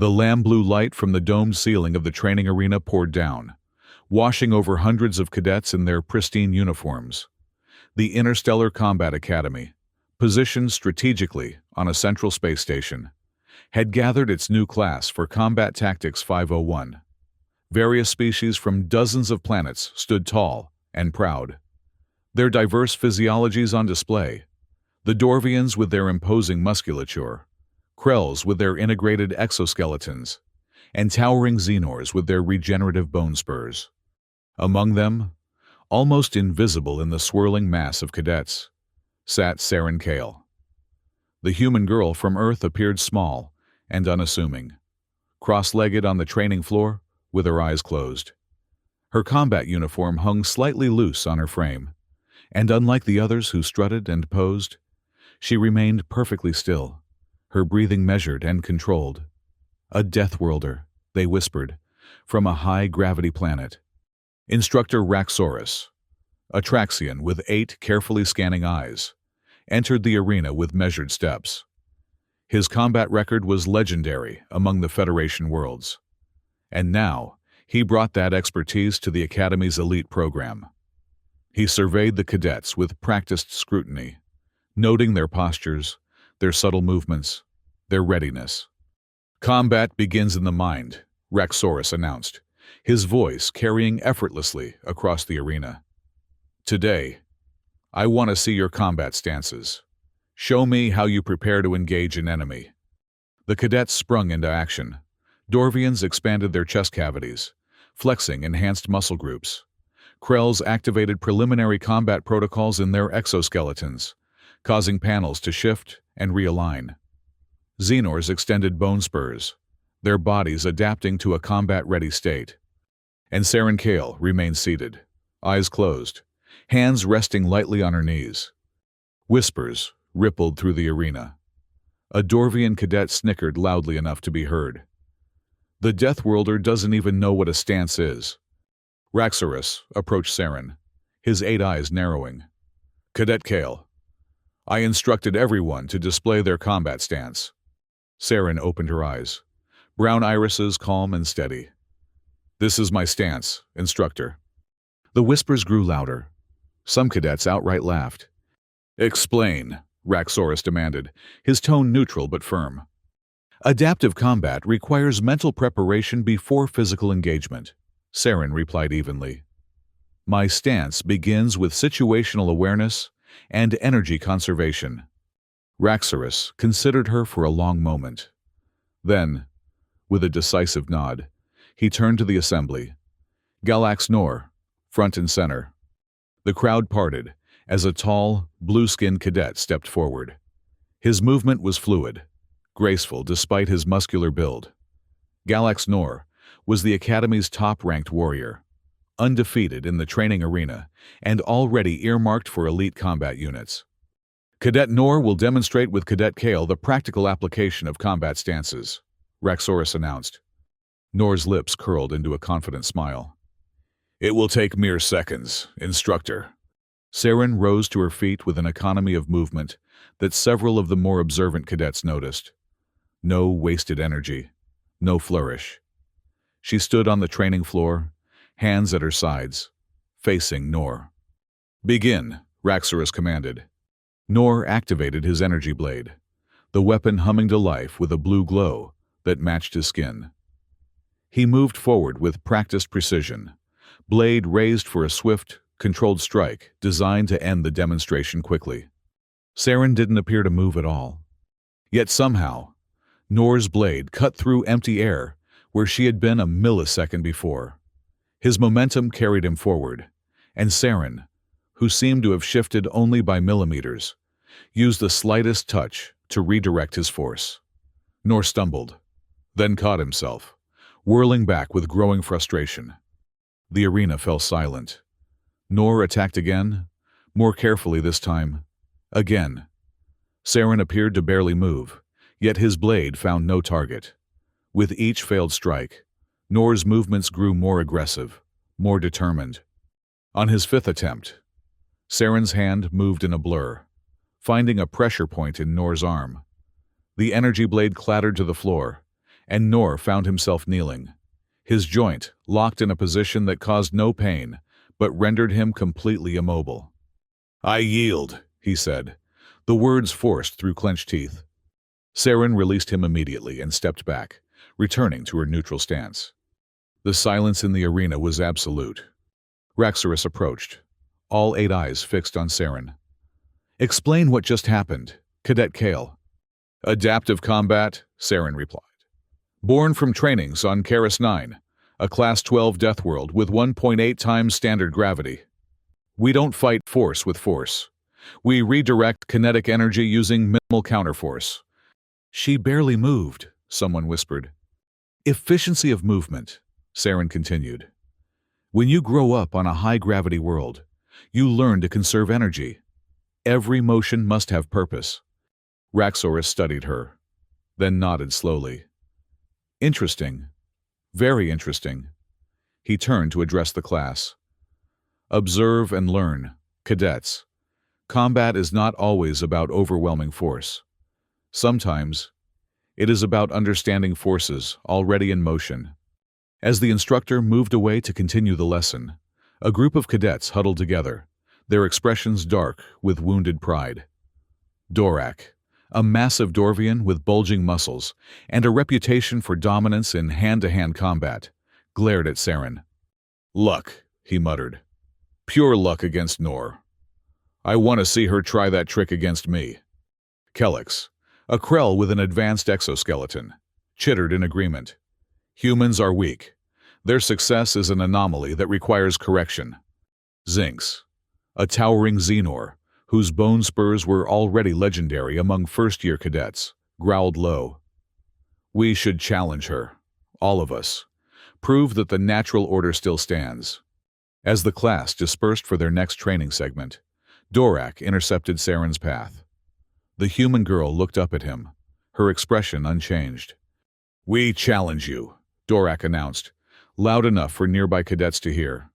The lamb blue light from the domed ceiling of the training arena poured down, washing over hundreds of cadets in their pristine uniforms. The Interstellar Combat Academy, positioned strategically on a central space station, had gathered its new class for Combat Tactics 501. Various species from dozens of planets stood tall and proud, their diverse physiologies on display. The Dorvians with their imposing musculature, Krells with their integrated exoskeletons, and towering Xenors with their regenerative bone spurs. Among them, almost invisible in the swirling mass of cadets, sat Saren Kale. The human girl from Earth appeared small and unassuming, cross-legged on the training floor with her eyes closed. Her combat uniform hung slightly loose on her frame, and unlike the others who strutted and posed, she remained perfectly still, her breathing measured and controlled. A Deathworlder, they whispered, from a high-gravity planet. Instructor Raxorus, a Traxian with 8 carefully scanning eyes, entered the arena with measured steps. His combat record was legendary among the Federation worlds, and now he brought that expertise to the Academy's elite program. He surveyed the cadets with practiced scrutiny, noting their postures, their subtle movements, their readiness. "Combat begins in the mind," Raxorus announced, his voice carrying effortlessly across the arena. "Today, I want to see your combat stances. Show me how you prepare to engage an enemy." The cadets sprung into action. Dorvians expanded their chest cavities, flexing enhanced muscle groups. Krells activated preliminary combat protocols in their exoskeletons, causing panels to shift and realign. Xenors extended bone spurs, their bodies adapting to a combat-ready state. And Saren Kale remained seated, eyes closed, hands resting lightly on her knees. Whispers rippled through the arena. A Dorvian cadet snickered loudly enough to be heard. "The Deathworlder doesn't even know what a stance is." Raxorus approached Saren, his 8 eyes narrowing. "Cadet Kale, I instructed everyone to display their combat stance." Saren opened her eyes, brown irises calm and steady. "This is my stance, instructor." The whispers grew louder. Some cadets outright laughed. "Explain," Raxorus demanded, his tone neutral but firm. "Adaptive combat requires mental preparation before physical engagement," Saren replied evenly. "My stance begins with situational awareness and energy conservation." Raxorus considered her for a long moment. Then, with a decisive nod, he turned to the assembly. Galax Nor, front and center. The crowd parted as a tall, blue-skinned cadet stepped forward. His movement was fluid, graceful despite his muscular build. Galax Nor was the Academy's top-ranked warrior, undefeated in the training arena and already earmarked for elite combat units. "Cadet Nor will demonstrate with Cadet Kale the practical application of combat stances," Raxorus announced. Nor's lips curled into a confident smile. "It will take mere seconds, instructor." Saren rose to her feet with an economy of movement that several of the more observant cadets noticed. No wasted energy, no flourish. She stood on the training floor, hands at her sides, facing Nor. "Begin," Raxorus commanded. Nor activated his energy blade, the weapon humming to life with a blue glow that matched his skin. He moved forward with practiced precision, blade raised for a swift, controlled strike designed to end the demonstration quickly. Saren didn't appear to move at all. Yet somehow, Nor's blade cut through empty air where she had been a millisecond before. His momentum carried him forward, and Saren, who seemed to have shifted only by millimeters, used the slightest touch to redirect his force. Nor stumbled, then caught himself, whirling back with growing frustration. The arena fell silent. Nor attacked again, more carefully this time. Again. Saren appeared to barely move, yet his blade found no target. With each failed strike, Nor's movements grew more aggressive, more determined. On his 5th attempt, Saren's hand moved in a blur, finding a pressure point in Nor's arm. The energy blade clattered to the floor, and Nor found himself kneeling. His joint locked in a position that caused no pain, but rendered him completely immobile. "I yield," he said, the words forced through clenched teeth. Saren released him immediately and stepped back, returning to her neutral stance. The silence in the arena was absolute. Raxorus approached, all 8 eyes fixed on Saren. "Explain what just happened, Cadet Kale." "Adaptive combat," Saren replied. "Born from trainings on Karis 9, a Class 12 Deathworld with 1.8 times standard gravity. We don't fight force with force. We redirect kinetic energy using minimal counterforce." "She barely moved," someone whispered. "Efficiency of movement," Saren continued. "When you grow up on a high-gravity world, you learn to conserve energy. Every motion must have purpose." Raxorus studied her, then nodded slowly. "Interesting. Very interesting." He turned to address the class. "Observe and learn, cadets. Combat is not always about overwhelming force. Sometimes, it is about understanding forces already in motion." As the instructor moved away to continue the lesson, a group of cadets huddled together, their expressions dark with wounded pride. Dorak, a massive Dorvian with bulging muscles and a reputation for dominance in hand-to-hand combat, glared at Saren. "Luck," he muttered. "Pure luck against Nor. I want to see her try that trick against me." Kellex, a Krell with an advanced exoskeleton, chittered in agreement. "Humans are weak. Their success is an anomaly that requires correction." Zinx, a towering Xenor, whose bone spurs were already legendary among first-year cadets, growled low. "We should challenge her, all of us. Prove that the natural order still stands." As the class dispersed for their next training segment, Dorak intercepted Saren's path. The human girl looked up at him, her expression unchanged. "We challenge you," Dorak announced, loud enough for nearby cadets to hear.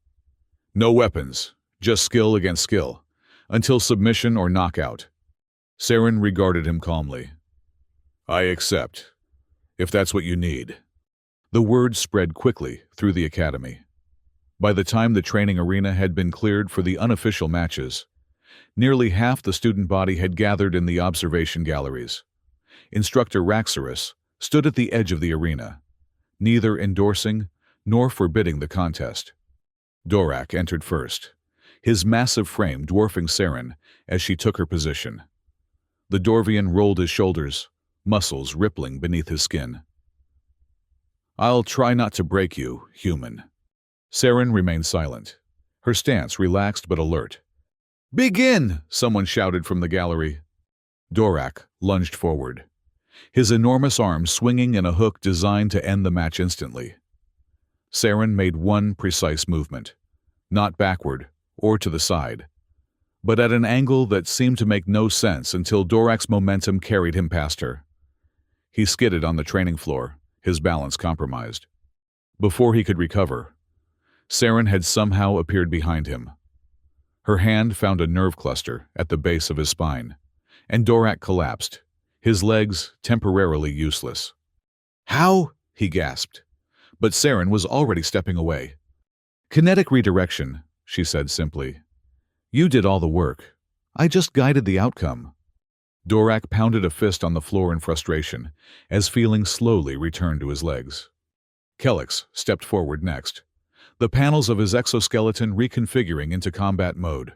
"No weapons, just skill against skill, until submission or knockout." Saren regarded him calmly. "I accept, if that's what you need." The word spread quickly through the academy. By the time the training arena had been cleared for the unofficial matches, nearly half the student body had gathered in the observation galleries. Instructor Raxorus stood at the edge of the arena, neither endorsing nor forbidding the contest. Dorak entered first, his massive frame dwarfing Saren as she took her position. The Dorvian rolled his shoulders, muscles rippling beneath his skin. "I'll try not to break you, human." Saren remained silent, her stance relaxed but alert. "Begin!" someone shouted from the gallery. Dorak lunged forward, his enormous arms swinging in a hook designed to end the match instantly. Saren made one precise movement, not backward or to the side, but at an angle that seemed to make no sense until Dorak's momentum carried him past her. He skidded on the training floor, his balance compromised. Before he could recover, Saren had somehow appeared behind him. Her hand found a nerve cluster at the base of his spine, and Dorak collapsed, his legs temporarily useless. "How?" he gasped, but Saren was already stepping away. "Kinetic redirection," she said simply. "You did all the work. I just guided the outcome." Dorak pounded a fist on the floor in frustration, as feeling slowly returned to his legs. Kellex stepped forward next, the panels of his exoskeleton reconfiguring into combat mode.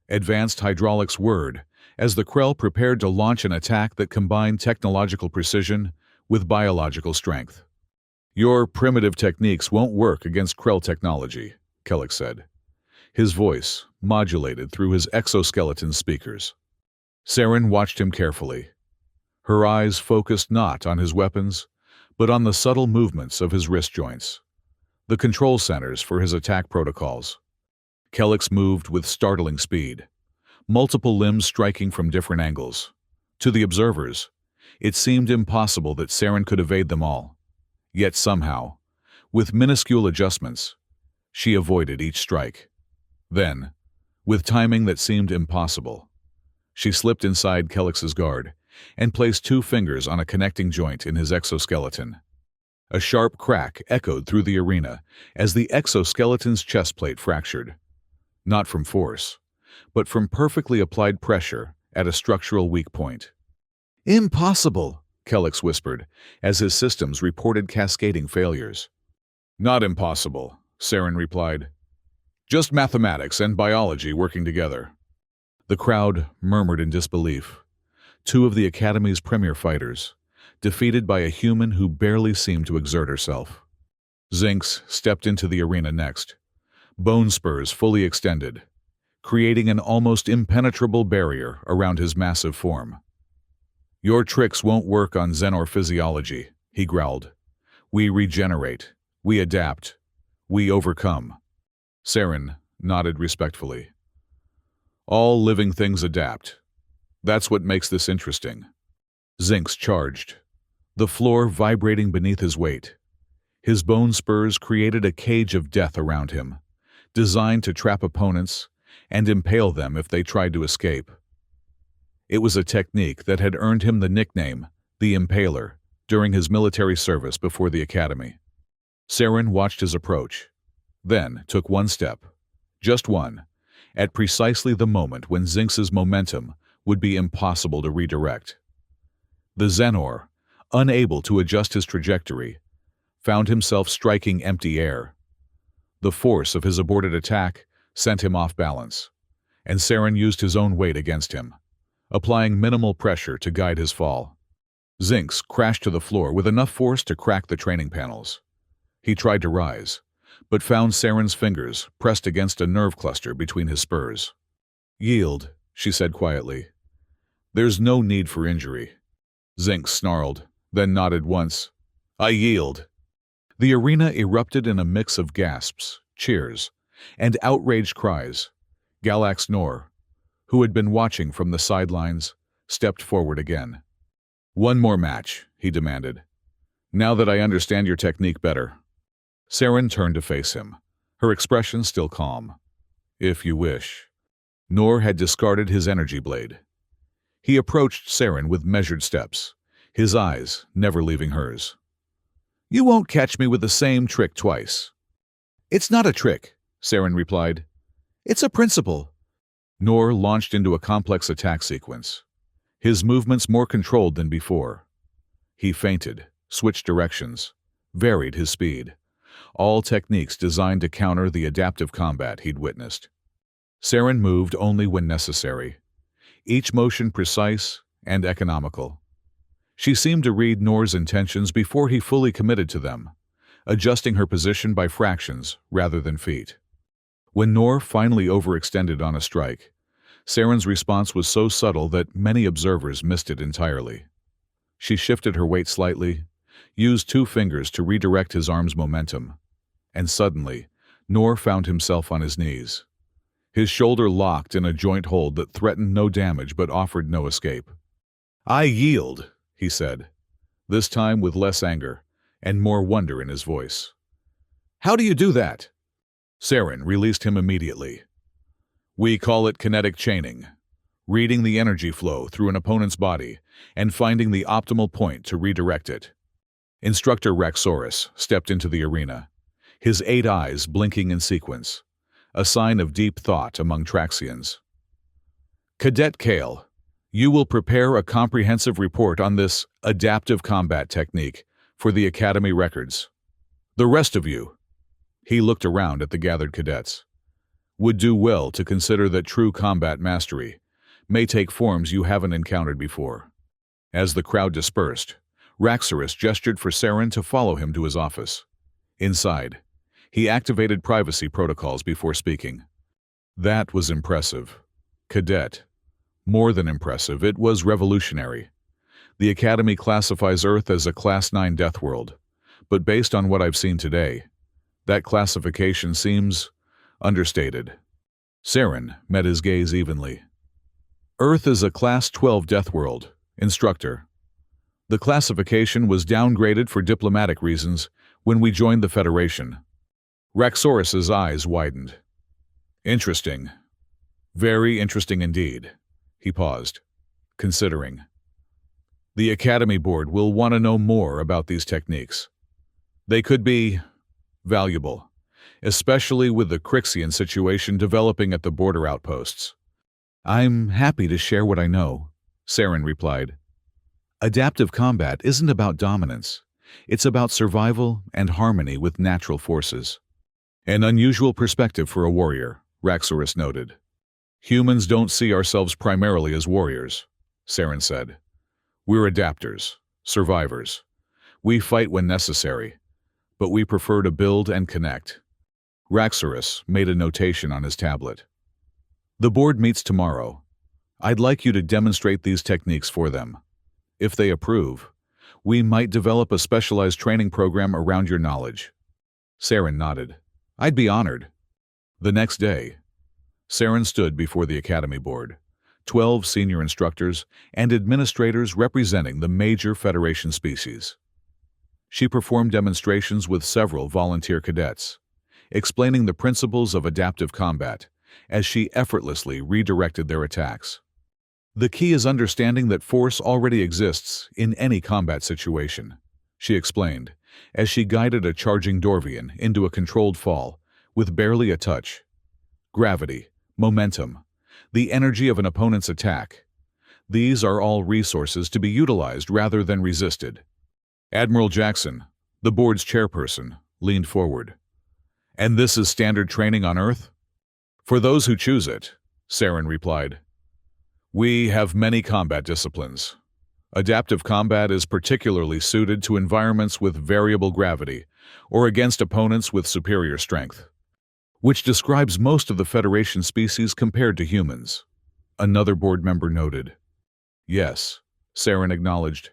Advanced hydraulics whirred as the Krell prepared to launch an attack that combined technological precision with biological strength. "Your primitive techniques won't work against Krell technology," Kellex said, his voice modulated through his exoskeleton speakers. Saren watched him carefully, her eyes focused not on his weapons, but on the subtle movements of his wrist joints, the control centers for his attack protocols. Kellex moved with startling speed, multiple limbs striking from different angles. To the observers, it seemed impossible that Saren could evade them all. Yet somehow, with minuscule adjustments, she avoided each strike. Then, with timing that seemed impossible, she slipped inside Kellex's guard and placed 2 fingers on a connecting joint in his exoskeleton. A sharp crack echoed through the arena as the exoskeleton's chest plate fractured. Not from force, but from perfectly applied pressure at a structural weak point. "Impossible," Kellix whispered, as his systems reported cascading failures. "Not impossible," Saren replied. "Just mathematics and biology working together." The crowd murmured in disbelief. Two of the Academy's premier fighters, defeated by a human who barely seemed to exert herself. Zinx stepped into the arena next, bone spurs fully extended, creating an almost impenetrable barrier around his massive form. "Your tricks won't work on Xenor physiology," he growled. "We regenerate. We adapt. We overcome." Saren nodded respectfully. "All living things adapt. That's what makes this interesting." Zinx charged, the floor vibrating beneath his weight. His bone spurs created a cage of death around him, designed to trap opponents and impale them if they tried to escape. It was a technique that had earned him the nickname, the Impaler, during his military service before the Academy. Saren watched his approach, then took one step, just one, at precisely the moment when Zinx's momentum would be impossible to redirect. The Xenor, unable to adjust his trajectory, found himself striking empty air. The force of his aborted attack sent him off balance, and Saren used his own weight against him, applying minimal pressure to guide his fall. Zinx crashed to the floor with enough force to crack the training panels. He tried to rise, but found Saren's fingers pressed against a nerve cluster between his spurs. "Yield," she said quietly. "There's no need for injury." Zinx snarled, then nodded once. "I yield." The arena erupted in a mix of gasps, cheers, and outraged cries. Galax Nor, who had been watching from the sidelines, stepped forward again. "One more match," he demanded. "Now that I understand your technique better." Saren turned to face him, her expression still calm. "If you wish." Nor had discarded his energy blade. He approached Saren with measured steps, his eyes never leaving hers. "You won't catch me with the same trick twice." "It's not a trick," Saren replied. "It's a principle." Nor launched into a complex attack sequence, his movements more controlled than before. He feinted, switched directions, varied his speed, all techniques designed to counter the adaptive combat he'd witnessed. Saren moved only when necessary, each motion precise and economical. She seemed to read Nor's intentions before he fully committed to them, adjusting her position by fractions rather than feet. When Nor finally overextended on a strike, Saren's response was so subtle that many observers missed it entirely. She shifted her weight slightly, used two fingers to redirect his arm's momentum, and suddenly, Nor found himself on his knees. His shoulder locked in a joint hold that threatened no damage but offered no escape. "I yield," he said, this time with less anger and more wonder in his voice. "How do you do that?" Saren released him immediately. "We call it kinetic chaining, reading the energy flow through an opponent's body and finding the optimal point to redirect it." Instructor Raxorus stepped into the arena, his 8 eyes blinking in sequence, a sign of deep thought among Traxians. "Cadet Kale, you will prepare a comprehensive report on this adaptive combat technique for the Academy records. The rest of you," he looked around at the gathered cadets, "would do well to consider that true combat mastery may take forms you haven't encountered before." As the crowd dispersed, Raxorus gestured for Saren to follow him to his office. Inside, he activated privacy protocols before speaking. That was impressive. Cadet. More than impressive, it was revolutionary. The Academy classifies Earth as a Class 9 Deathworld, but based on what I've seen today, that classification seems understated. Saren met his gaze evenly. Earth is a Class 12 Deathworld, Instructor. The classification was downgraded for diplomatic reasons when we joined the Federation. Raxorus's eyes widened. Interesting. Very interesting indeed. He paused, considering. The Academy Board will want to know more about these techniques. They could be valuable, especially with the Crixian situation developing at the border outposts. I'm happy to share what I know, Saren replied. Adaptive combat isn't about dominance. It's about survival and harmony with natural forces. An unusual perspective for a warrior, Raxorus noted. Humans don't see ourselves primarily as warriors, Saren said. We're adapters, survivors. We fight when necessary, but we prefer to build and connect. Raxorus made a notation on his tablet. The board meets tomorrow. I'd like you to demonstrate these techniques for them. If they approve, we might develop a specialized training program around your knowledge. Saren nodded. I'd be honored. The next day, Saren stood before the Academy Board, 12 senior instructors and administrators representing the major Federation species. She performed demonstrations with several volunteer cadets, explaining the principles of adaptive combat as she effortlessly redirected their attacks. The key is understanding that force already exists in any combat situation, she explained, as she guided a charging Dorvian into a controlled fall with barely a touch. Gravity, momentum, the energy of an opponent's attack. These are all resources to be utilized rather than resisted. Admiral Jackson, the board's chairperson, leaned forward. And this is standard training on Earth? For those who choose it, Saren replied. We have many combat disciplines. Adaptive combat is particularly suited to environments with variable gravity or against opponents with superior strength, which describes most of the Federation species compared to humans, another board member noted. Yes, Saren acknowledged.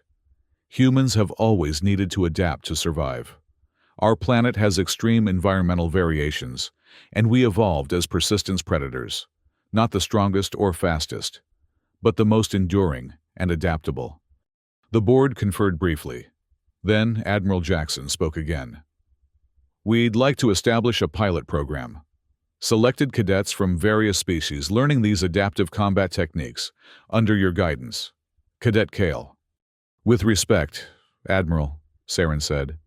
Humans have always needed to adapt to survive. Our planet has extreme environmental variations, and we evolved as persistence predators, not the strongest or fastest, but the most enduring and adaptable. The board conferred briefly. Then Admiral Jackson spoke again. We'd like to establish a pilot program. Selected cadets from various species learning these adaptive combat techniques under your guidance. Cadet Kale. With respect, Admiral, Saren said.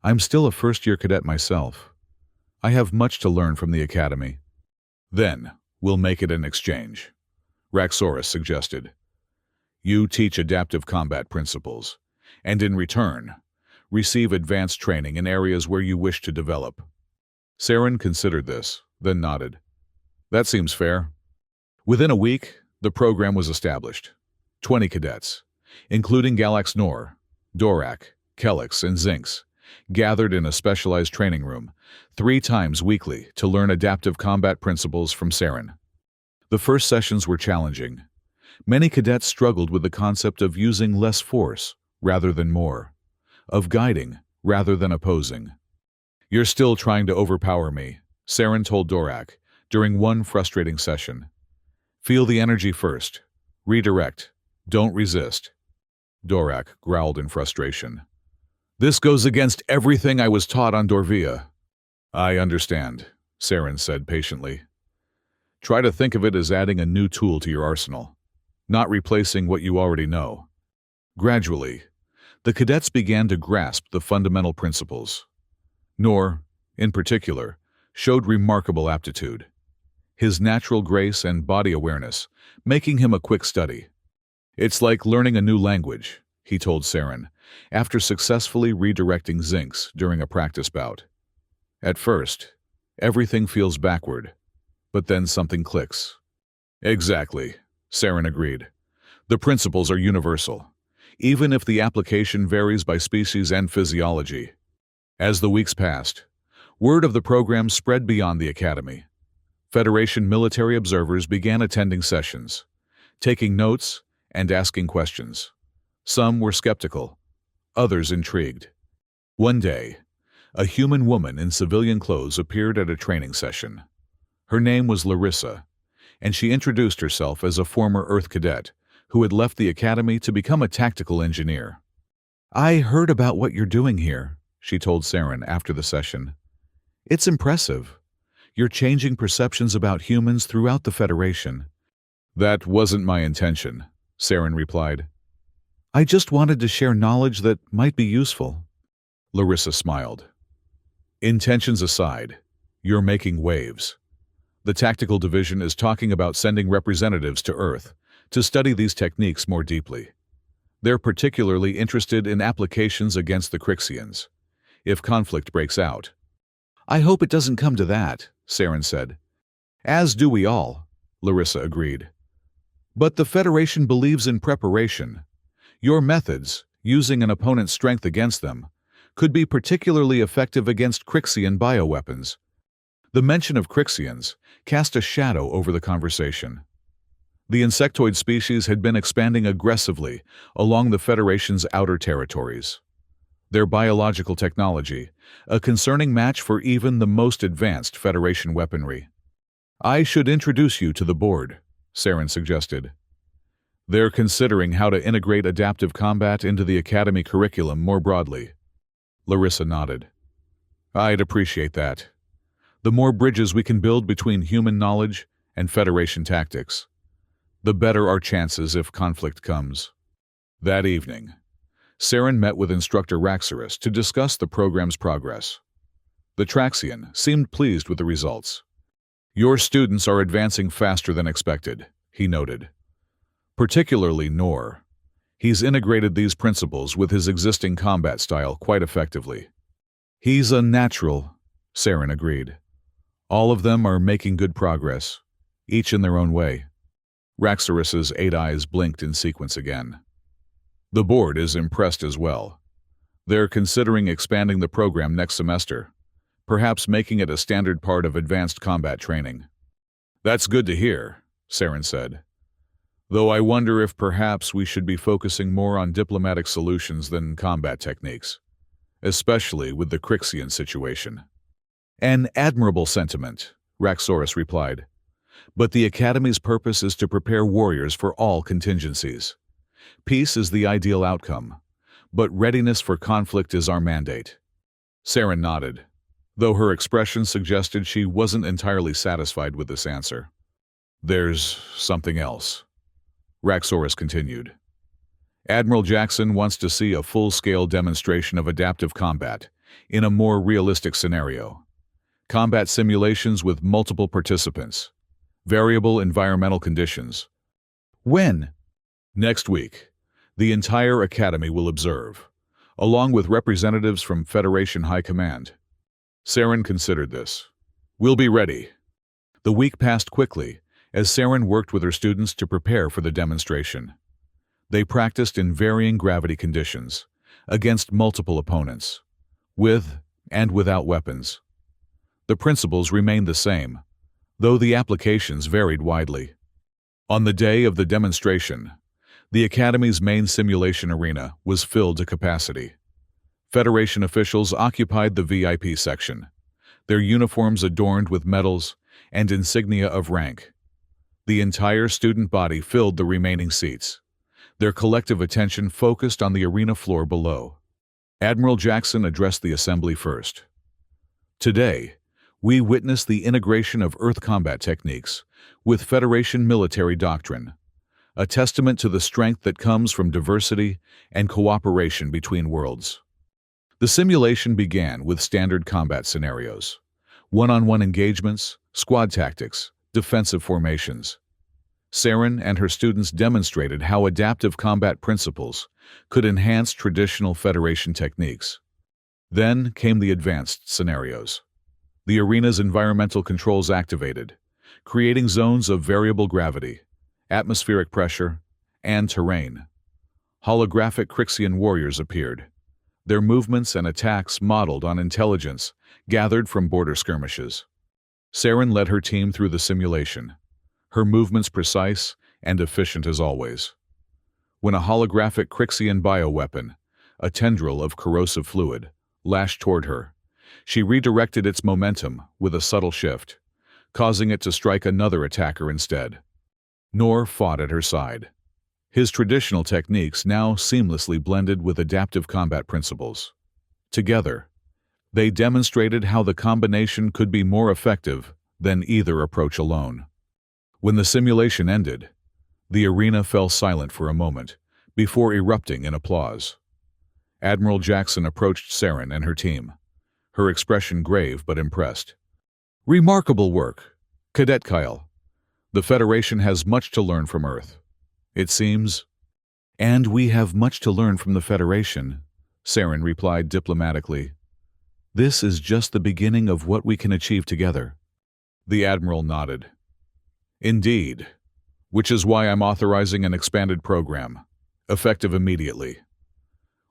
I'm still a first-year cadet myself. I have much to learn from the Academy. Then we'll make it an exchange, Raxorus suggested. You teach adaptive combat principles, and in return, receive advanced training in areas where you wish to develop. Saren considered this, then nodded. That seems fair. Within a week, the program was established. 20 cadets, including Galax Nor, Dorak, Kelix, and Zinx, gathered in a specialized training room 3 times weekly to learn adaptive combat principles from Saren. The first sessions were challenging. Many cadets struggled with the concept of using less force rather than more, of guiding rather than opposing. You're still trying to overpower me, Saren told Dorak during one frustrating session. Feel the energy first. Redirect. Don't resist. Dorak growled in frustration. This goes against everything I was taught on Dorvia. I understand, Saren said patiently. Try to think of it as adding a new tool to your arsenal, not replacing what you already know. Gradually, the cadets began to grasp the fundamental principles. Nor, in particular, showed remarkable aptitude. His natural grace and body awareness, making him a quick study. It's like learning a new language, he told Saren, after successfully redirecting Zinx during a practice bout. At first, everything feels backward, but then something clicks. Exactly, Saren agreed. The principles are universal, even if the application varies by species and physiology. As the weeks passed, word of the program spread beyond the Academy. Federation military observers began attending sessions, taking notes and asking questions. Some were skeptical, others intrigued. One day, a human woman in civilian clothes appeared at a training session. Her name was Larissa, and she introduced herself as a former Earth cadet who had left the Academy to become a tactical engineer. I heard about what you're doing here, she told Saren after the session. It's impressive. You're changing perceptions about humans throughout the Federation. That wasn't my intention, Saren replied. I just wanted to share knowledge that might be useful. Larissa smiled. Intentions aside, you're making waves. The tactical division is talking about sending representatives to Earth to study these techniques more deeply. They're particularly interested in applications against the Crixians, if conflict breaks out. I hope it doesn't come to that, Saren said. As do we all, Larissa agreed. But the Federation believes in preparation. Your methods, using an opponent's strength against them, could be particularly effective against Crixian bioweapons. The mention of Crixians cast a shadow over the conversation. The insectoid species had been expanding aggressively along the Federation's outer territories. Their biological technology, a concerning match for even the most advanced Federation weaponry. I should introduce you to the board, Saren suggested. They're considering how to integrate adaptive combat into the Academy curriculum more broadly. Larissa nodded. I'd appreciate that. The more bridges we can build between human knowledge and Federation tactics, the better our chances if conflict comes. That evening, Saren met with instructor Raxorus to discuss the program's progress. The Traxian seemed pleased with the results. Your students are advancing faster than expected, he noted. Particularly Nor. He's integrated these principles with his existing combat style quite effectively. He's a natural, Saren agreed. All of them are making good progress, each in their own way. Raxorus's 8 eyes blinked in sequence again. The board is impressed as well. They're considering expanding the program next semester, perhaps making it a standard part of advanced combat training. That's good to hear, Saren said. Though I wonder if perhaps we should be focusing more on diplomatic solutions than combat techniques, especially with the Crixian situation. An admirable sentiment, Raxorus replied. But the Academy's purpose is to prepare warriors for all contingencies. Peace is the ideal outcome, but readiness for conflict is our mandate. Saren nodded, though her expression suggested she wasn't entirely satisfied with this answer. There's something else, Raxorus continued. Admiral Jackson wants to see a full-scale demonstration of adaptive combat in a more realistic scenario. Combat simulations with multiple participants. Variable environmental conditions. When? Next week. The entire Academy will observe, along with representatives from Federation High Command. Saren considered this. We'll be ready. The week passed quickly as Saren worked with her students to prepare for the demonstration. They practiced in varying gravity conditions, against multiple opponents, with and without weapons. The principles remained the same, though the applications varied widely. On the day of the demonstration, the Academy's main simulation arena was filled to capacity. Federation officials occupied the VIP section, their uniforms adorned with medals and insignia of rank. The entire student body filled the remaining seats, their collective attention focused on the arena floor below. Admiral Jackson addressed the assembly first. Today, we witness the integration of Earth combat techniques with Federation military doctrine, a testament to the strength that comes from diversity and cooperation between worlds. The simulation began with standard combat scenarios, one-on-one engagements, squad tactics, defensive formations. Saren and her students demonstrated how adaptive combat principles could enhance traditional Federation techniques. Then came the advanced scenarios. The arena's environmental controls activated, creating zones of variable gravity, atmospheric pressure, and terrain. Holographic Crixian warriors appeared, their movements and attacks modeled on intelligence gathered from border skirmishes. Saren led her team through the simulation, her movements precise and efficient as always. When a holographic Crixian bioweapon, a tendril of corrosive fluid, lashed toward her, she redirected its momentum with a subtle shift, causing it to strike another attacker instead. Nor fought at her side. His traditional techniques now seamlessly blended with adaptive combat principles. Together, they demonstrated how the combination could be more effective than either approach alone. When the simulation ended, the arena fell silent for a moment before erupting in applause. Admiral Jackson approached Saren and her team, her expression grave but impressed. Remarkable work, Cadet Kyle. The Federation has much to learn from Earth. It seems. And we have much to learn from the Federation, Saren replied diplomatically. This is just the beginning of what we can achieve together. The Admiral nodded. Indeed, which is why I'm authorizing an expanded program, effective immediately.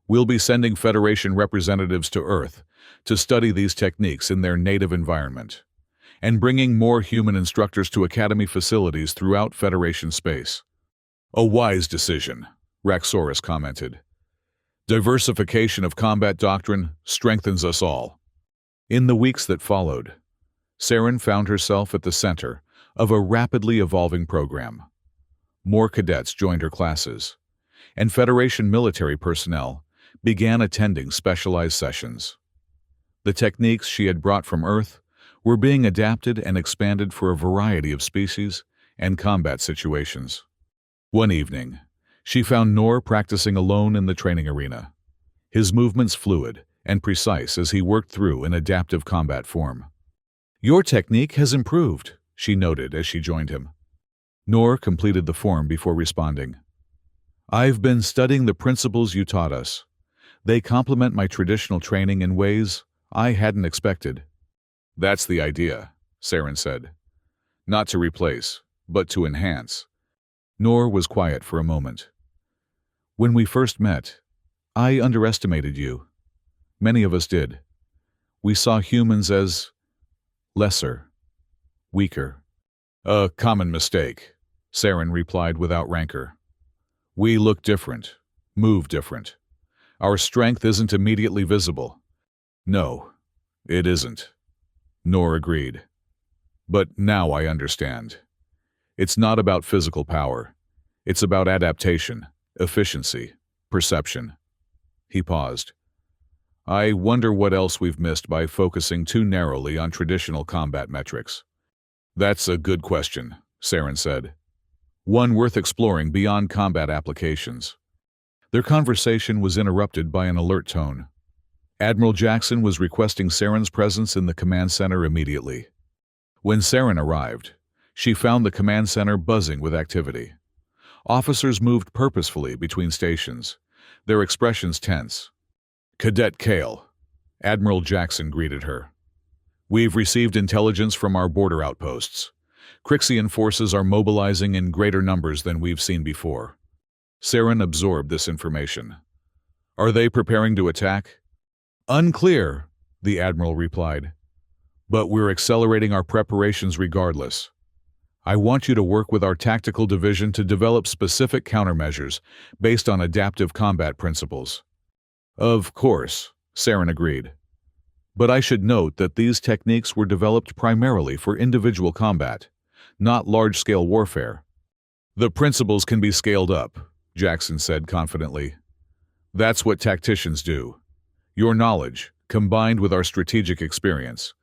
We'll be sending Federation representatives to Earth to study these techniques in their native environment, and bringing more human instructors to Academy facilities throughout Federation space. A wise decision, Raxorus commented. Diversification of combat doctrine strengthens us all. In the weeks that followed, Saren found herself at the center of a rapidly evolving program. More cadets joined her classes, and Federation military personnel began attending specialized sessions. The techniques she had brought from Earth were being adapted and expanded for a variety of species and combat situations. One evening, she found Nor practicing alone in the training arena, his movements fluid and precise as he worked through an adaptive combat form. Your technique has improved, she noted as she joined him. Nor completed the form before responding. I've been studying the principles you taught us. They complement my traditional training in ways I hadn't expected. That's the idea, Saren said. Not to replace, but to enhance. Nor was quiet for a moment. When we first met, I underestimated you. Many of us did. We saw humans as lesser, weaker. A common mistake, Saren replied without rancor. We look different, move different. Our strength isn't immediately visible. No, it isn't. Nor agreed. But now I understand. It's not about physical power. It's about adaptation, efficiency, perception. He paused. I wonder what else we've missed by focusing too narrowly on traditional combat metrics. That's a good question, Saren said. One worth exploring beyond combat applications. Their conversation was interrupted by an alert tone. Admiral Jackson was requesting Saren's presence in the command center immediately. When Saren arrived, she found the command center buzzing with activity. Officers moved purposefully between stations, their expressions tense. Cadet Kale, Admiral Jackson greeted her. We've received intelligence from our border outposts. Crixian forces are mobilizing in greater numbers than we've seen before. Saren absorbed this information. Are they preparing to attack? Unclear, the Admiral replied. But we're accelerating our preparations regardless. I want you to work with our tactical division to develop specific countermeasures based on adaptive combat principles. Of course, Saren agreed. But I should note that these techniques were developed primarily for individual combat, not large-scale warfare. The principles can be scaled up, Jackson said confidently. That's what tacticians do. Your knowledge, combined with our strategic experience,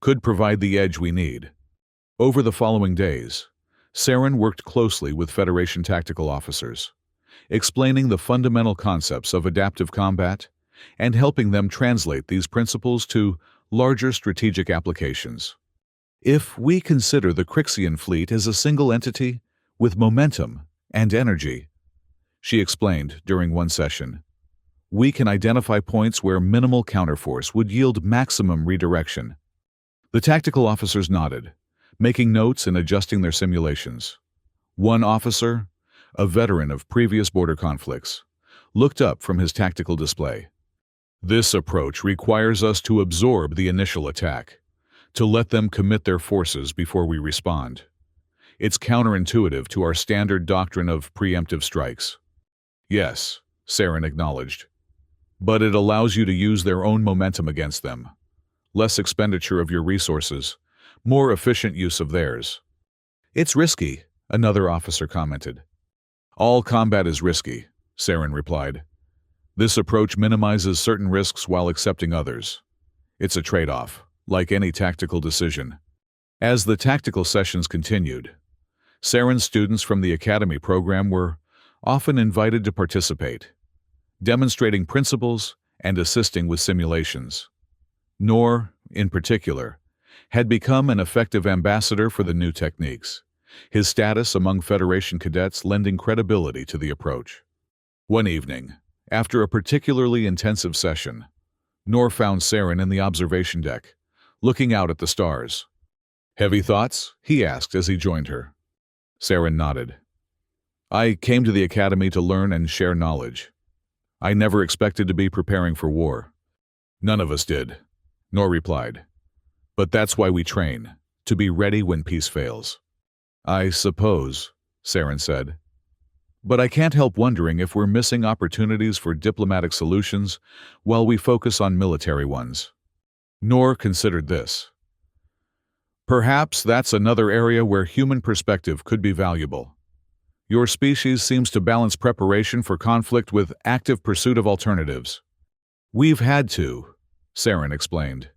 could provide the edge we need. Over the following days, Saren worked closely with Federation tactical officers, explaining the fundamental concepts of adaptive combat and helping them translate these principles to larger strategic applications. If we consider the Crixian fleet as a single entity with momentum and energy, she explained during one session, we can identify points where minimal counterforce would yield maximum redirection. The tactical officers nodded, making notes and adjusting their simulations. One officer, a veteran of previous border conflicts, looked up from his tactical display. This approach requires us to absorb the initial attack, to let them commit their forces before we respond. It's counterintuitive to our standard doctrine of preemptive strikes. Yes, Saren acknowledged. But it allows you to use their own momentum against them. Less expenditure of your resources, more efficient use of theirs. It's risky, another officer commented. All combat is risky, Saren replied. This approach minimizes certain risks while accepting others. It's a trade-off, like any tactical decision. As the tactical sessions continued, Saren's students from the Academy program were often invited to participate. demonstrating principles and assisting with simulations. Noor, in particular, had become an effective ambassador for the new techniques, his status among Federation cadets lending credibility to the approach. One evening, after a particularly intensive session, Noor found Saren in the observation deck, looking out at the stars. "Heavy thoughts?" he asked as he joined her. Saren nodded. "I came to the academy to learn and share knowledge. I never expected to be preparing for war." "None of us did," Noor replied. "But that's why we train, to be ready when peace fails." "I suppose," Saren said. "But I can't help wondering if we're missing opportunities for diplomatic solutions while we focus on military ones." Noor considered this. "Perhaps that's another area where human perspective could be valuable. Your species seems to balance preparation for conflict with active pursuit of alternatives." "We've had to," Saren explained.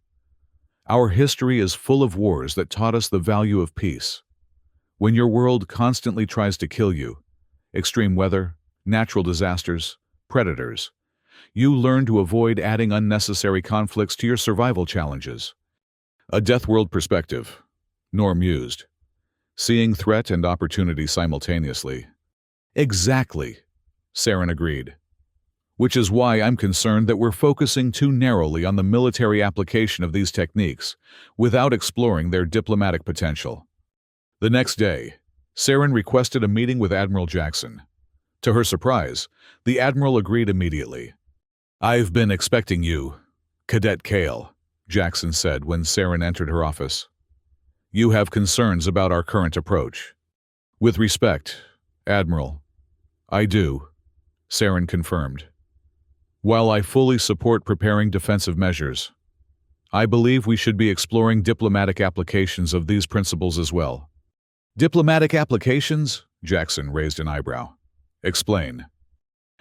"Our history is full of wars that taught us the value of peace. When your world constantly tries to kill you, extreme weather, natural disasters, predators, you learn to avoid adding unnecessary conflicts to your survival challenges." "A Deathworld perspective," Noor mused, "seeing threat and opportunity simultaneously." "Exactly," Saren agreed. "Which is why I'm concerned that we're focusing too narrowly on the military application of these techniques without exploring their diplomatic potential." The next day, Saren requested a meeting with Admiral Jackson. To her surprise, the Admiral agreed immediately. "I've been expecting you, Cadet Kale," Jackson said when Saren entered her office. "You have concerns about our current approach." "With respect, Admiral, I do," Saren confirmed. "While I fully support preparing defensive measures, I believe we should be exploring diplomatic applications of these principles as well." "Diplomatic applications?" Jackson raised an eyebrow. "Explain."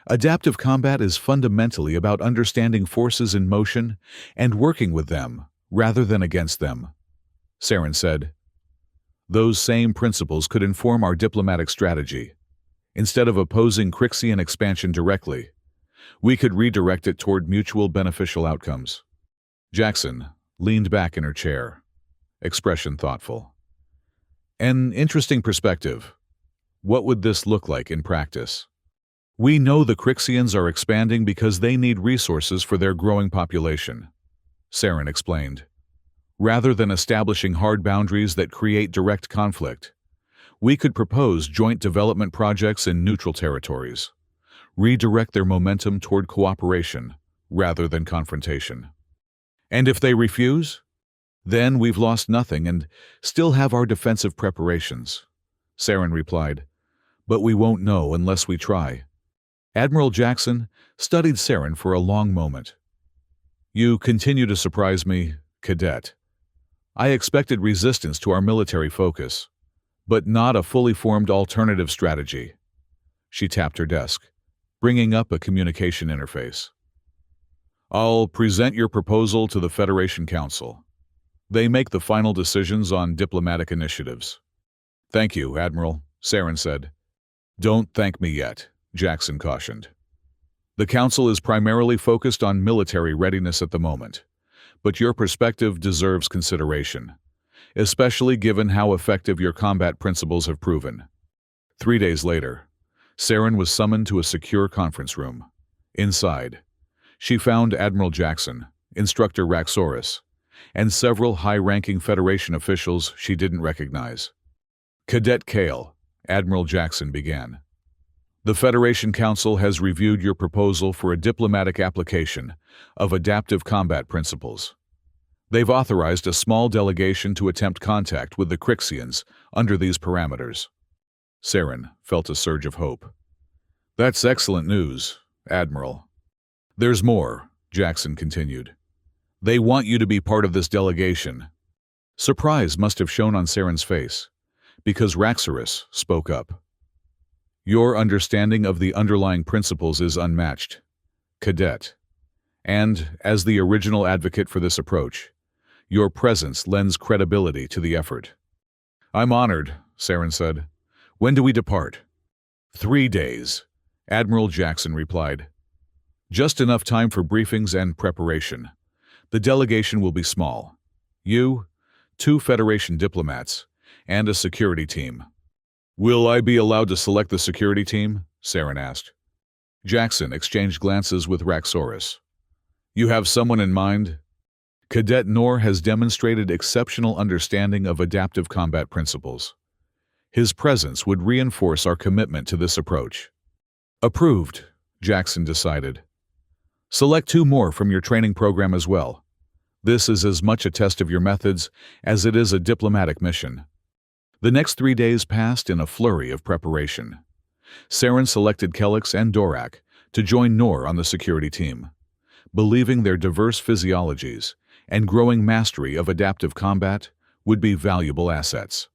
"Adaptive combat is fundamentally about understanding forces in motion and working with them rather than against them," Saren said. "Those same principles could inform our diplomatic strategy. Instead of opposing Crixian expansion directly, we could redirect it toward mutual beneficial outcomes." Jackson leaned back in her chair, expression thoughtful. "An interesting perspective. What would this look like in practice?" "We know the Crixians are expanding because they need resources for their growing population," Saren explained. "Rather than establishing hard boundaries that create direct conflict, we could propose joint development projects in neutral territories, redirect their momentum toward cooperation rather than confrontation." "And if they refuse?" "Then we've lost nothing and still have our defensive preparations," Saren replied. "But we won't know unless we try." Admiral Jackson studied Saren for a long moment. "You continue to surprise me, Cadet. I expected resistance to our military focus, but not a fully formed alternative strategy." She tapped her desk, bringing up a communication interface. "I'll present your proposal to the Federation Council. They make the final decisions on diplomatic initiatives." "Thank you, Admiral," Saren said. "Don't thank me yet," Jackson cautioned. "The Council is primarily focused on military readiness at the moment, but your perspective deserves consideration, especially given how effective your combat principles have proven." 3 days later, Saren was summoned to a secure conference room. Inside, she found Admiral Jackson, Instructor Raxoris, and several high-ranking Federation officials she didn't recognize. "Cadet Kale," Admiral Jackson began. "The Federation Council has reviewed your proposal for a diplomatic application of adaptive combat principles. They've authorized a small delegation to attempt contact with the Crixians under these parameters." Saren felt a surge of hope. "That's excellent news, Admiral." "There's more," Jackson continued. "They want you to be part of this delegation." Surprise must have shown on Saren's face, because Raxoris spoke up. "Your understanding of the underlying principles is unmatched, Cadet. And, as the original advocate for this approach, your presence lends credibility to the effort." "I'm honored," Saren said. "When do we depart?" 3 days, Admiral Jackson replied. Just enough time for briefings and preparation. The delegation will be small. You, 2 Federation diplomats, and a security team. Will I be allowed to select the security team? Saren asked. Jackson exchanged glances with Raxoris. You have someone in mind? Cadet Noor has demonstrated exceptional understanding of adaptive combat principles. His presence would reinforce our commitment to this approach. Approved, Jackson decided. Select 2 more from your training program as well. This is as much a test of your methods as it is a diplomatic mission. The next 3 days passed in a flurry of preparation. Saren selected Kelix and Dorak to join Noor on the security team, believing their diverse physiologies and growing mastery of adaptive combat would be valuable assets.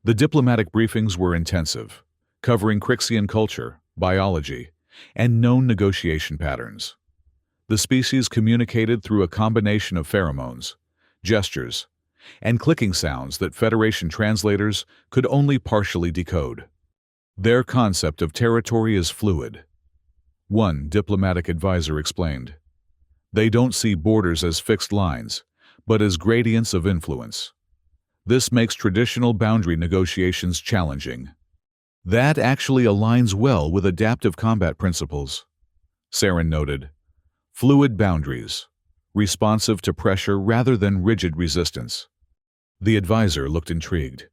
The diplomatic briefings were intensive, covering Crixian culture, biology, and known negotiation patterns. The species communicated through a combination of pheromones, gestures, and clicking sounds that Federation translators could only partially decode. Their concept of territory is fluid. One diplomatic advisor explained. They don't see borders as fixed lines, but as gradients of influence. This makes traditional boundary negotiations challenging. That actually aligns well with adaptive combat principles, Saren noted. Fluid boundaries, responsive to pressure rather than rigid resistance. The advisor looked intrigued.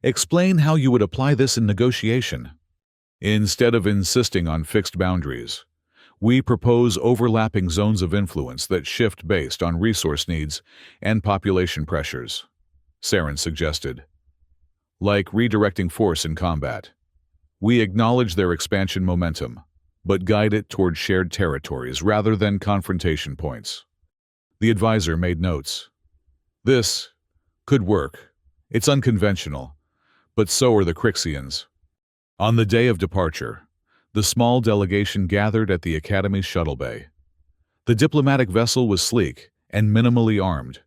Explain how you would apply this in negotiation. Instead of insisting on fixed boundaries, we propose overlapping zones of influence that shift based on resource needs and population pressures, Saren suggested. Like redirecting force in combat. We acknowledge their expansion momentum, but guide it toward shared territories rather than confrontation points. The advisor made notes. This could work. It's unconventional, but so are the Crixians. On the day of departure, the small delegation gathered at the Academy's shuttle bay. The diplomatic vessel was sleek and minimally armed,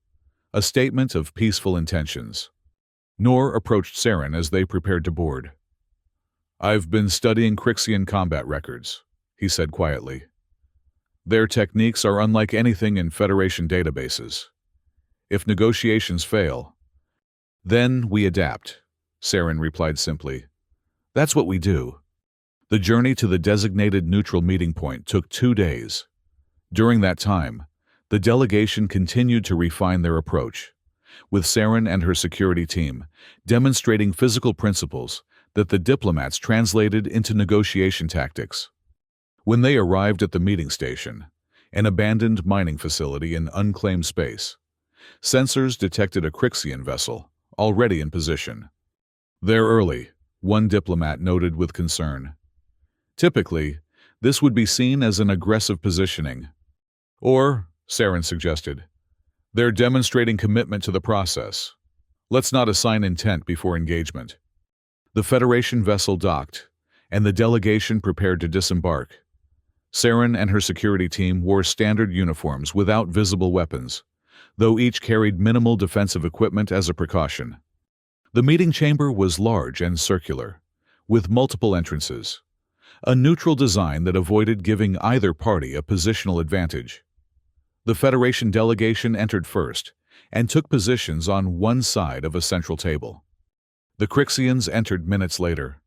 a statement of peaceful intentions. Noor approached Saren as they prepared to board. I've been studying Crixian combat records, he said quietly. Their techniques are unlike anything in Federation databases. If negotiations fail, then we adapt, Saren replied simply. That's what we do. The journey to the designated neutral meeting point took 2 days. During that time, the delegation continued to refine their approach, with Saren and her security team demonstrating physical principles that the diplomats translated into negotiation tactics. When they arrived at the meeting station, an abandoned mining facility in unclaimed space, sensors detected a Crixian vessel, already in position. They're early, one diplomat noted with concern. Typically, this would be seen as an aggressive positioning. Or, Saren suggested, they're demonstrating commitment to the process. Let's not assign intent before engagement. The Federation vessel docked, and the delegation prepared to disembark. Saren and her security team wore standard uniforms without visible weapons, though each carried minimal defensive equipment as a precaution. The meeting chamber was large and circular, with multiple entrances, a neutral design that avoided giving either party a positional advantage. The Federation delegation entered first and took positions on one side of a central table. The Crixians entered minutes later.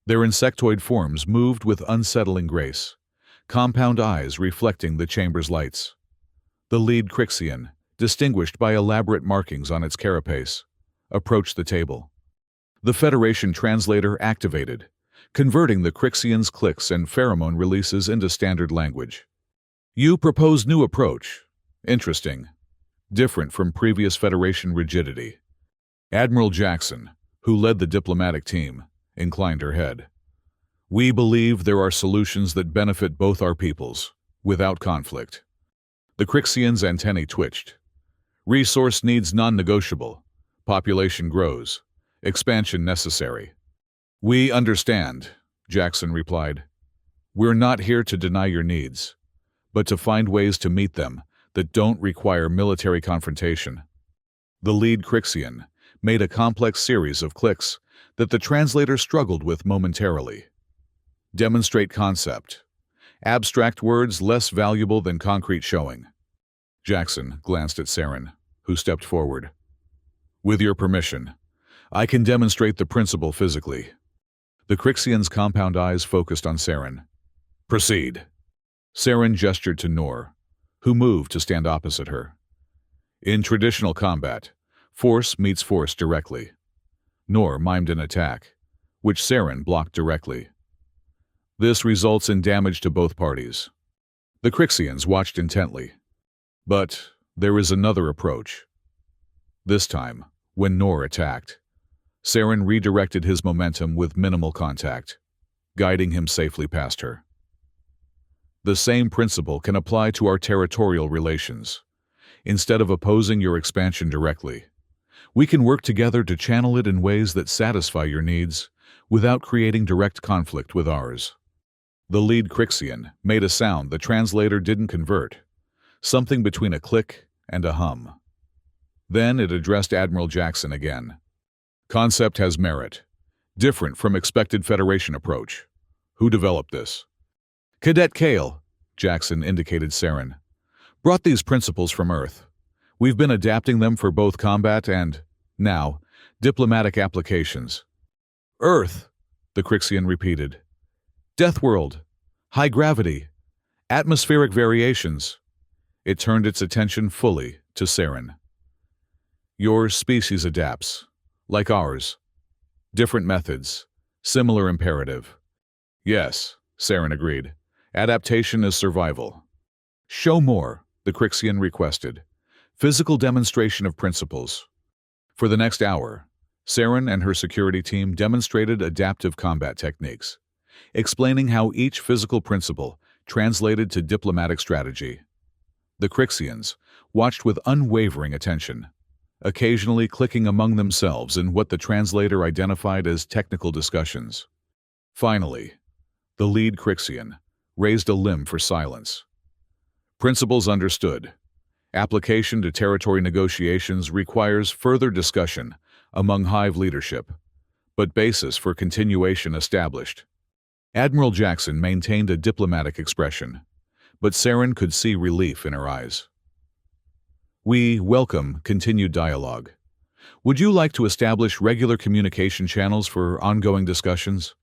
Their insectoid forms moved with unsettling grace, compound eyes reflecting the chamber's lights. The lead Crixian, distinguished by elaborate markings on its carapace, approached the table. The Federation translator activated, converting the Crixian's clicks and pheromone releases into standard language. You propose new approach. Interesting. Different from previous Federation rigidity. Admiral Jackson, who led the diplomatic team, inclined her head. We believe there are solutions that benefit both our peoples, without conflict. The Crixian's antennae twitched. Resource needs non-negotiable. Population grows. Expansion necessary. We understand, Jackson replied. We're not here to deny your needs, but to find ways to meet them that don't require military confrontation. The lead Crixian made a complex series of clicks that the translator struggled with momentarily. Demonstrate concept. Abstract words less valuable than concrete showing. Jackson glanced at Saren, who stepped forward. With your permission, I can demonstrate the principle physically. The Crixian's compound eyes focused on Saren. Proceed. Saren gestured to Noor, who moved to stand opposite her. In traditional combat, force meets force directly. Noor mimed an attack, which Saren blocked directly. This results in damage to both parties. The Crixians watched intently. But there is another approach. This time, when Noor attacked, Saren redirected his momentum with minimal contact, guiding him safely past her. The same principle can apply to our territorial relations. Instead of opposing your expansion directly, we can work together to channel it in ways that satisfy your needs without creating direct conflict with ours. The lead Crixian made a sound the translator didn't convert, something between a click and a hum. Then it addressed Admiral Jackson again. Concept has merit, different from expected Federation approach. Who developed this? Cadet Kale, Jackson indicated Saren, brought these principles from Earth. We've been adapting them for both combat and, now, diplomatic applications. Earth, the Crixian repeated. Deathworld, high gravity, atmospheric variations. It turned its attention fully to Saren. Your species adapts, like ours. Different methods, similar imperative. Yes, Saren agreed. Adaptation is survival. Show more, the Crixian requested. Physical demonstration of principles. For the next hour, Saren and her security team demonstrated adaptive combat techniques, explaining how each physical principle translated to diplomatic strategy. The Crixians watched with unwavering attention, occasionally clicking among themselves in what the translator identified as technical discussions. Finally, the lead Crixian raised a limb for silence. Principles understood. Application to territory negotiations requires further discussion among Hive leadership, but basis for continuation established. Admiral Jackson maintained a diplomatic expression, but Saren could see relief in her eyes. We welcome continued dialogue. Would you like to establish regular communication channels for ongoing discussions?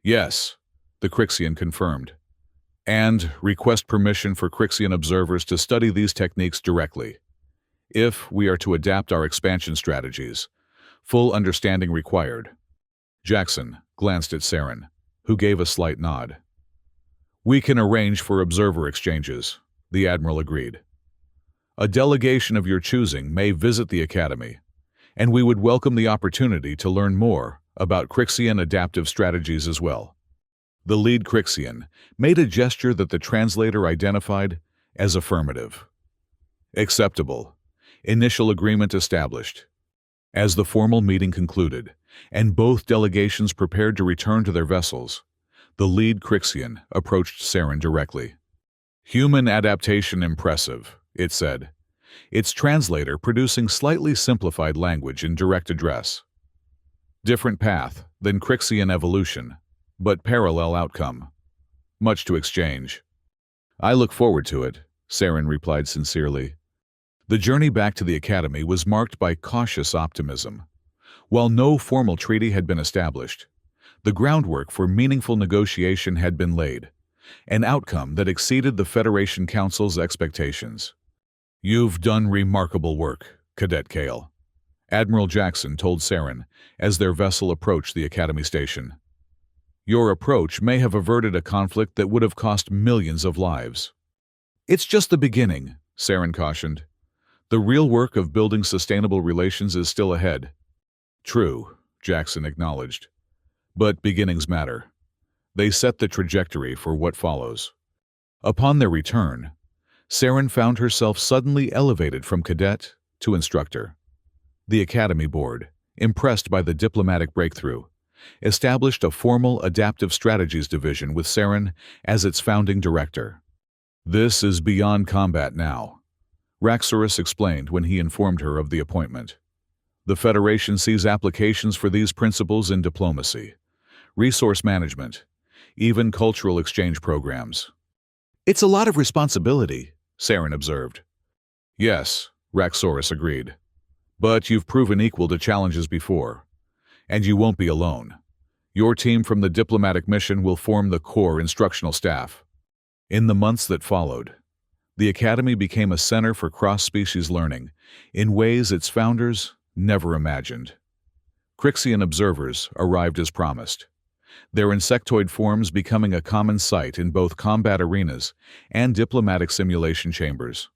Yes, the Crixian confirmed. And request permission for Crixian observers to study these techniques directly. If we are to adapt our expansion strategies, full understanding required. Jackson glanced at Saren, who gave a slight nod. We can arrange for observer exchanges, the Admiral agreed. A delegation of your choosing may visit the Academy, and we would welcome the opportunity to learn more about Crixian adaptive strategies as well. The lead Crixian made a gesture that the translator identified as affirmative. Acceptable. Initial agreement established. As the formal meeting concluded, and both delegations prepared to return to their vessels, the lead Crixian approached Saren directly. Human adaptation impressive, it said, its translator producing slightly simplified language in direct address. Different path than Crixian evolution, but parallel outcome. Much to exchange. I look forward to it, Saren replied sincerely. The journey back to the Academy was marked by cautious optimism. While no formal treaty had been established, the groundwork for meaningful negotiation had been laid, an outcome that exceeded the Federation Council's expectations. You've done remarkable work, Cadet Kale, Admiral Jackson told Saren as their vessel approached the Academy station. Your approach may have averted a conflict that would have cost millions of lives. It's just the beginning, Saren cautioned. The real work of building sustainable relations is still ahead. True, Jackson acknowledged. But beginnings matter. They set the trajectory for what follows. Upon their return, Saren found herself suddenly elevated from cadet to instructor. The Academy Board, impressed by the diplomatic breakthrough, established a formal Adaptive Strategies Division with Saren as its founding director. This is beyond combat now, Raxorus explained when he informed her of the appointment. The Federation sees applications for these principles in diplomacy, resource management, even cultural exchange programs. It's a lot of responsibility, Saren observed. Yes, Raxorus agreed. But you've proven equal to challenges before. And you won't be alone. Your team from the diplomatic mission will form the core instructional staff. In the months that followed, the Academy became a center for cross-species learning in ways its founders never imagined. Crixian observers arrived as promised, their insectoid forms becoming a common sight in both combat arenas and diplomatic simulation chambers.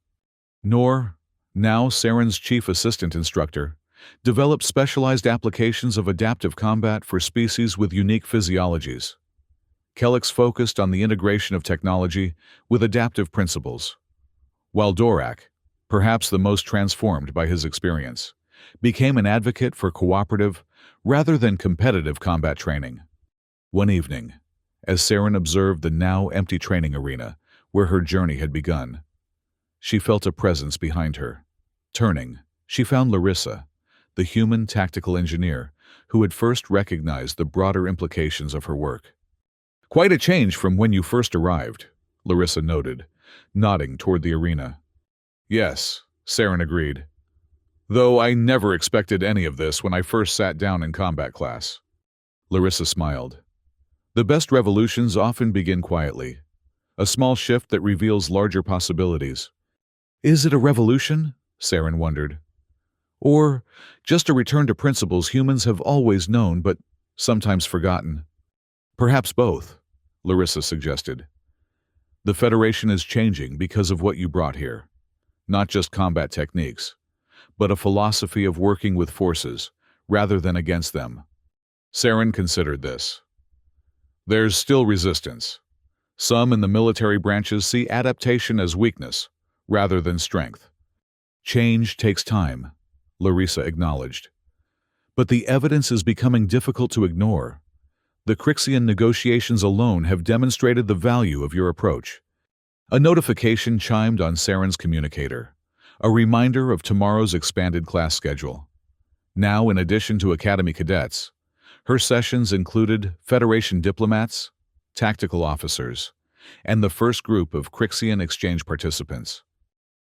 Nor, now Saren's chief assistant instructor, developed specialized applications of adaptive combat for species with unique physiologies. Kellex focused on the integration of technology with adaptive principles, while Dorak, perhaps the most transformed by his experience, became an advocate for cooperative rather than competitive combat training. One evening, as Saren observed the now empty training arena where her journey had begun, she felt a presence behind her. Turning, she found Larissa, the human tactical engineer who had first recognized the broader implications of her work. "Quite a change from when you first arrived," Larissa noted, nodding toward the arena. "Yes," Saren agreed. "Though I never expected any of this when I first sat down in combat class." Larissa smiled. "The best revolutions often begin quietly, a small shift that reveals larger possibilities." "Is it a revolution?" Saren wondered. "Or just a return to principles humans have always known but sometimes forgotten?" "Perhaps both," Larissa suggested. "The Federation is changing because of what you brought here. Not just combat techniques, but a philosophy of working with forces rather than against them." Saren considered this. "There's still resistance. Some in the military branches see adaptation as weakness rather than strength." "Change takes time," Larissa acknowledged. "But the evidence is becoming difficult to ignore. The Crixian negotiations alone have demonstrated the value of your approach." A notification chimed on Saren's communicator, a reminder of tomorrow's expanded class schedule. Now, in addition to Academy cadets, her sessions included Federation diplomats, tactical officers, and the first group of Crixian exchange participants.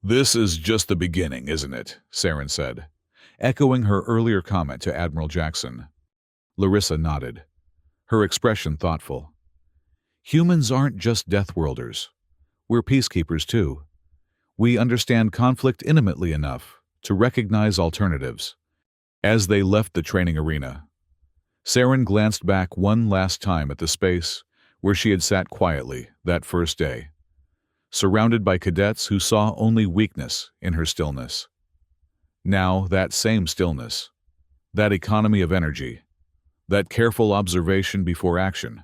"This is just the beginning, isn't it?" Saren said, echoing her earlier comment to Admiral Jackson. Larissa nodded, her expression thoughtful. "Humans aren't just Deathworlders. We're peacekeepers too. We understand conflict intimately enough to recognize alternatives." As they left the training arena, Saren glanced back one last time at the space where she had sat quietly that first day, surrounded by cadets who saw only weakness in her stillness. Now that same stillness, that economy of energy, that careful observation before action,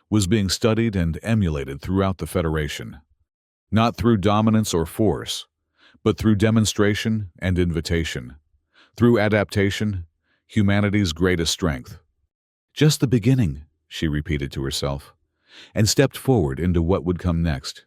was being studied and emulated throughout the Federation. Not through dominance or force, but through demonstration and invitation. Through adaptation, humanity's greatest strength. "Just the beginning," she repeated to herself, and stepped forward into what would come next.